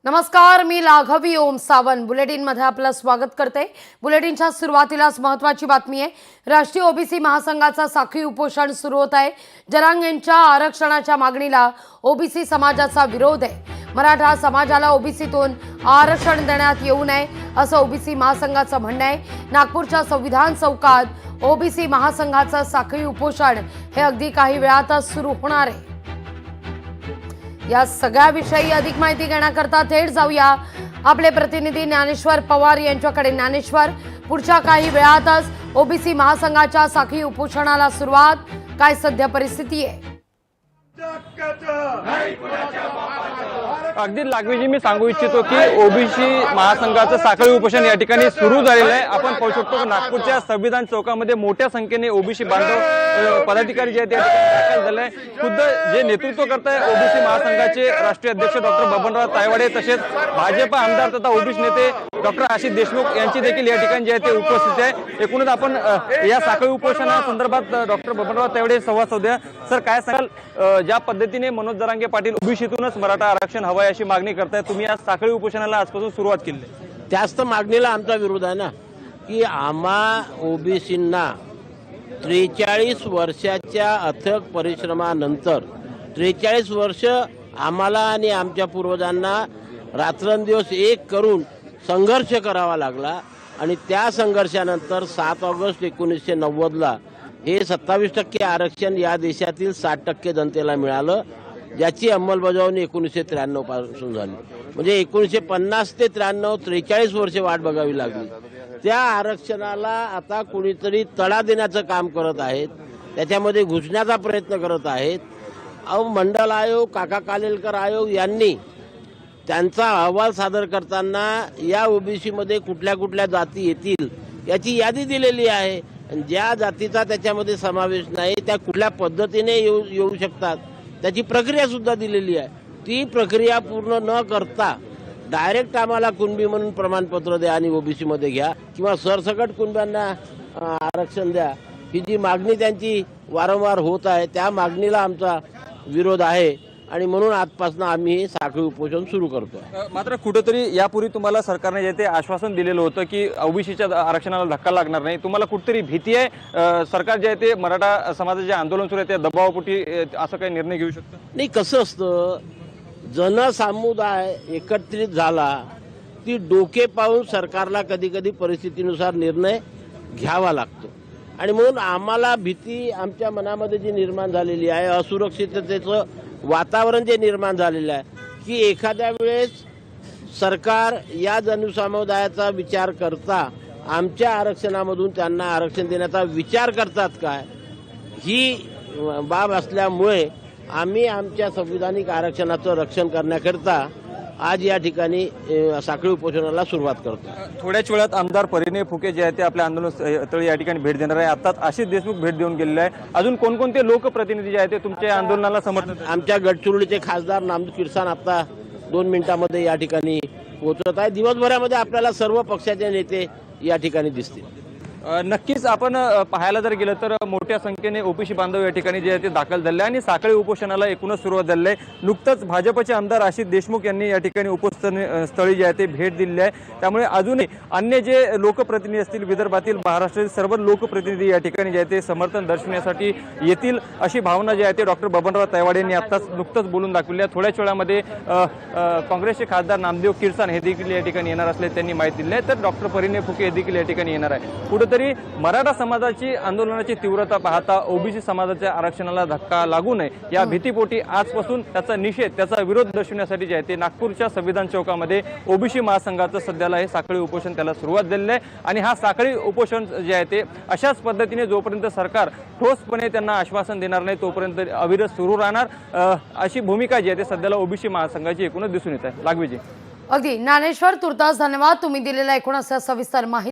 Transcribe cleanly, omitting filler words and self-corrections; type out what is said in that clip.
नमस्कार, मी लाघवी ओम सावंत बुलेटिन मध्ये आपलं स्वागत करते। बुलेटिनच्या सुरुवातीलाच महत्त्वाची बातमी आहे। राष्ट्रीय ओबीसी महासंघाचा साखळी उपोषण सुरू होत आहे। जरांग यांच्या आरक्षणाच्या मागणीला ओबीसी समाजाचा विरोध आहे। मराठा समाजाला ओबीसीतून आरक्षण देण्यात येऊ नये असं ओबीसी महासंघाचं म्हणणं आहे। नागपूरच्या संविधान चौकात ओबीसी महासंघाचं साखळी उपोषण हे अगदी काही वेळातच सुरू होणार आहे। या सगळ्याविषयी अधिक माहिती घेण्याकरता थेट जाऊया आपले प्रतिनिधी ज्ञानेश्वर पवार यांच्याकडे। ज्ञानेश्वर, पुढच्या काही वेळातच ओबीसी महासंघाच्या साखळी उपोषणाला सुरुवात, काय सध्या परिस्थिती आहे? अगदी लागवीजी मी सांगू इच्छितो की ओबीसी महासंघाचं साखळी उपोषण या ठिकाणी सुरू झालेलं आहे। आपण पाहू शकतो नागपूरच्या संविधान चौकामध्ये मोठ्या संख्येने ओबीसी बांधव पदाधिकारी जे आहेत दाखल झाले। खुद्द जे नेतृत्व करताय ओबीसी महासंघाचे राष्ट्रीय अध्यक्ष डॉक्टर बबनराव तायवाडे, तसेच भाजप आमदार तथा ओबीसी नेते डॉक्टर आशिष देशमुख यांची देखील या ठिकाणी जे आहे ते उपस्थित आहे। एकूणच आपण या साखळी उपोषणासंदर्भात डॉक्टर बबनराव तायवाडे संवाद साधूया। सर, काय सांगाल, ज्या पद्धतीने मनोज जरांगे पाटील ओबीसीतूनच मराठा आरक्षण हवं अशी मागणी करताय, तुम्ही या साखळी उपोषणाला आजपासून सुरुवात केली? त्याच तर मागणीला आमचा विरोध आहे ना, की आम्हा ओबीसींना 43 वर्षाच्या अथक परिश्रमानंतर 43 वर्ष आम्हाला आणि आमच्या पूर्वजांना रात्रंदिवस एक करून संघर्ष करावा लागला आणि त्या संघर्षानंतर 7 ऑगस्ट 1990ला हे 27% आरक्षण या देशातील 60% जनतेला मिळालं, ज्याची अंमलबजावणी 1993 पासून झाली। म्हणजे 1950 ते 93 43 वर्षे वाट बघावी लागली। त्या आरक्षणाला आता कोणीतरी तडा देण्याचं काम करत आहेत, त्याच्यामध्ये घुसण्याचा प्रयत्न करत आहेत। मंडल आयोग, काका कालेलकर आयोग यांनी त्यांचा अहवाल सादर करताना या ओबीसीमध्ये कुठल्या कुठल्या जाती येतील याची यादी दिलेली आहे। ज्या जातीचा त्याच्यामध्ये समावेश नाही त्या कुठल्या पद्धतीने येऊ शकतात त्याची प्रक्रिया सुद्धा दिलेली आहे। ती प्रक्रिया पूर्ण न करता डायरेक्ट आम्हाला कुणबी म्हणून प्रमाणपत्र द्या आणि ओबीसी मध्ये घ्या किंवा सरसकट कुणब्यांना आरक्षण द्या, ही जी मागणी त्यांची वारंवार होत आहे त्या मागणीला आमचा विरोध आहे आणि म्हणून आजपासून आम्ही हे साखळी उपोषण सुरू करतो। मात्र कुठेतरी यापूर्वी तुम्हाला सरकारने जे ते आश्वासन दिलेलं होतं की ओबीसीच्या आरक्षणाला धक्का लागणार नाही, तुम्हाला कुठेतरी भीती आहे सरकार जे आहे ते मराठा समाजाचे आंदोलन सुरू आहे त्या दबावापोटी असं काही निर्णय घेऊ शकतं? नाही, कसं असतं, जनसमुदाय एकत्रित झाला ती डोके पाहून सरकारला कधी कधी परिस्थितीनुसार निर्णय घ्यावा लागतो आणि म्हणून आम्हाला भीती आमच्या मनामध्ये जी निर्माण झालेली आहे, असुरक्षिततेचं वातावरण जे निर्माण झालेलं आहे की एखाद्या वेळेस सरकार या जनसमुदायाचा विचार करता आमच्या आरक्षणामधून त्यांना आरक्षण देण्याचा विचार करतात काय, ही बाब असल्यामुळे आम्ही आमच्या संविधानिक आरक्षणाचं रक्षण करण्याकरता आज या ठिकाणी साखळी उपोषणाला सुरुवात करतो। थोड्याच वेळात आमदार परिणय फुके जे आहे ते आपल्या आंदोलन स्थळी या ठिकाणी भेट देणार आहे। आताच आशिष देशमुख भेट देऊन गेलेले आहे। अजून कोणकोणते लोकप्रतिनिधी जे आहेत ते तुमच्या आंदोलनाला समर्थन? आमच्या गडचिरोलीचे खासदार नामदेव किरसान आता 2 मिनिटांमध्ये या ठिकाणी पोहोचत आहे। दिवसभरामध्ये आपल्याला सर्व पक्षाचे नेते या ठिकाणी दिसतील। नक्कीच आपण पाहायला जर गेलं तर मोठ्या संख्येने ओबीसी बांधव या ठिकाणी जे आहे ते दाखल झाले आणि साखळी उपोषणाला एकूणच सुरुवात झाली आहे। नुकतंच भाजपचे आमदार आशिष देशमुख यांनी या ठिकाणी उपोषण स्थळी जे आहे ते भेट दिलेली आहे। त्यामुळे अजूनही अन्य जे लोकप्रतिनिधी असतील, विदर्भातील महाराष्ट्रातील सर्व लोकप्रतिनिधी या ठिकाणी जे आहे ते समर्थन दर्शवण्यासाठी येतील अशी भावना जी आहे ते डॉक्टर बबनराव तायवाडे यांनी आताच नुकतंच बोलून दाखवली आहे। थोड्याच वेळामध्ये काँग्रेसचे खासदार नामदेव किरसान हे देखील या ठिकाणी येणार असल्याचे त्यांनी माहिती दिली आहे। तर डॉक्टर परिणय फुके हे देखील या ठिकाणी येणार आहे। तरी मराठा समाजाची आंदोलनाची तीव्रता पाहता ओबीसी समाजाच्या आरक्षणाला धक्का लागू नये या भीतीपोटी आजपासून त्याचा निषेध, त्याचा विरोध दर्शवण्यासाठी जे आहे ते नागपूरच्या संविधान चौकामध्ये ओबीसी महासंघाचं सध्याला हे साखळी उपोषण त्याला सुरुवात झालेली आहे। आणि हा साखळी उपोषण जे आहे ते अशाच पद्धतीने जोपर्यंत सरकार ठोसपणे त्यांना आश्वासन देणार नाही तोपर्यंत अविरत सुरू राहणार अशी भूमिका जी आहे ते सध्याला ओबीसी महासंघाची एकूणच दिसून येत आहे। लागवीजी अगदी ज्ञानेश्वर, तुर्तास धन्यवाद, तुम्ही दिलेला एकूणच सविस्तर माहिती